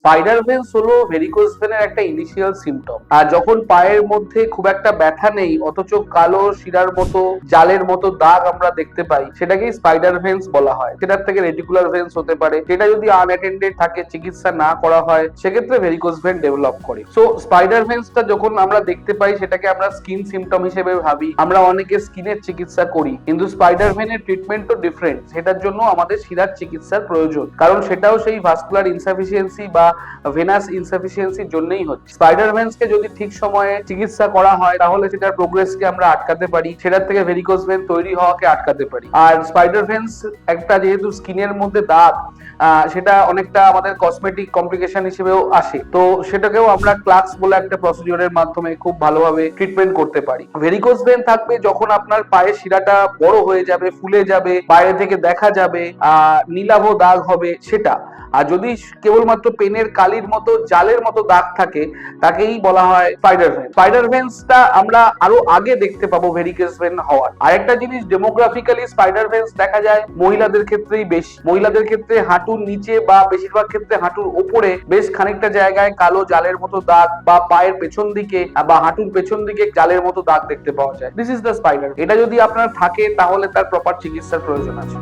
Spider veins হলো varicose ভেনের একটা initial symptom. আর যখন পায়ের মধ্যে খুব একটা ব্যথা নেই অথচ কালো শিরার মতো জালের মতো দাগ আমরা দেখতে পাই, সেটাকেই স্পাইডার ভেন্স বলা হয়। সেটার থেকে রেটিকুলার ভেন্স হতে পারে, সেটা যদি আনঅ্যাটেন্ডেড থাকে, চিকিৎসা না করা হয়, সেক্ষেত্রে ভেরিকোজ ভেন ডেভেলপ করে। সো স্পাইডার ভেন্সটা যখন আমরা দেখতে পাই সেটাকে আমরা স্কিন সিমটম হিসেবে ভাবি। আমরা অনেকে স্কিনের চিকিৎসা করি, কিন্তু স্পাইডার ভেনের ট্রিটমেন্টও ডিফারেন্ট। সেটার জন্য আমাদের শিরার চিকিৎসার প্রয়োজন, কারণ সেটাও সেই ভাস্কুলার ইনসাফিসিয়েন্সি বা ভেনাস ইনসাফিসিয়েন্সির জন্যই হচ্ছে। স্পাইডার ভেন্সকে যদি ঠিক সময়ে চিকিৎসা করা হয় তাহলে সেটার প্রোগ্রেসকে আমরা আটকাতে পারি, সেটার থেকে ভেরিকোজ ভেন তৈরি হওয়াকে আটকাতে পারি। আর স্পাইডার ভেন্স একটা যেহেতু স্কিনের মধ্যে দাগ, সেটা অনেকটা আমাদের কসমেটিক কমপ্লিকেশন হিসেবেও আসে, তো সেটাকেও আমরা ক্লাক্স বলে একটা প্রসিডিওরের মাধ্যমে খুব ভালোভাবে ট্রিটমেন্ট করতে পারি। ভেরিকোজ ভেন থাকবে যখন আপনার পায়ের শিরাটা বড় হয়ে যাবে, ফুলে যাবে, বাইরে থেকে দেখা যাবে, নীলাভ দাগ হবে সেটা। আর যদি কেবলমাত্র পেনের কালির মতো জালের মতো দাগ থাকে, তাকেই বলা হয় স্পাইডার ভেন। স্পাইডার ভেন্সটা আমরা আরো আগে দেখতে পাবো ভেরিকোজ ভেন হওয়ার। আরেকটা জিনিস, ডেমোগ্রাফিক্যালি স্পাইডার ভেন্স দেখা যায় মহিলাদের ক্ষেত্রেই বেশি। মহিলাদের ক্ষেত্রে হাঁটুর নিচে বা বেশিরভাগ ক্ষেত্রে হাঁটুর ওপরে বেশ খানিকটা জায়গায় কালো জালের মতো দাগ, বা পায়ের পেছন দিকে বা হাঁটুর পেছন দিকে জালের মতো দাগ দেখতে পাওয়া যায়। This is the spider. এটা যদি আপনার থাকে তাহলে তার প্রপার চিকিৎসার প্রয়োজন আছে।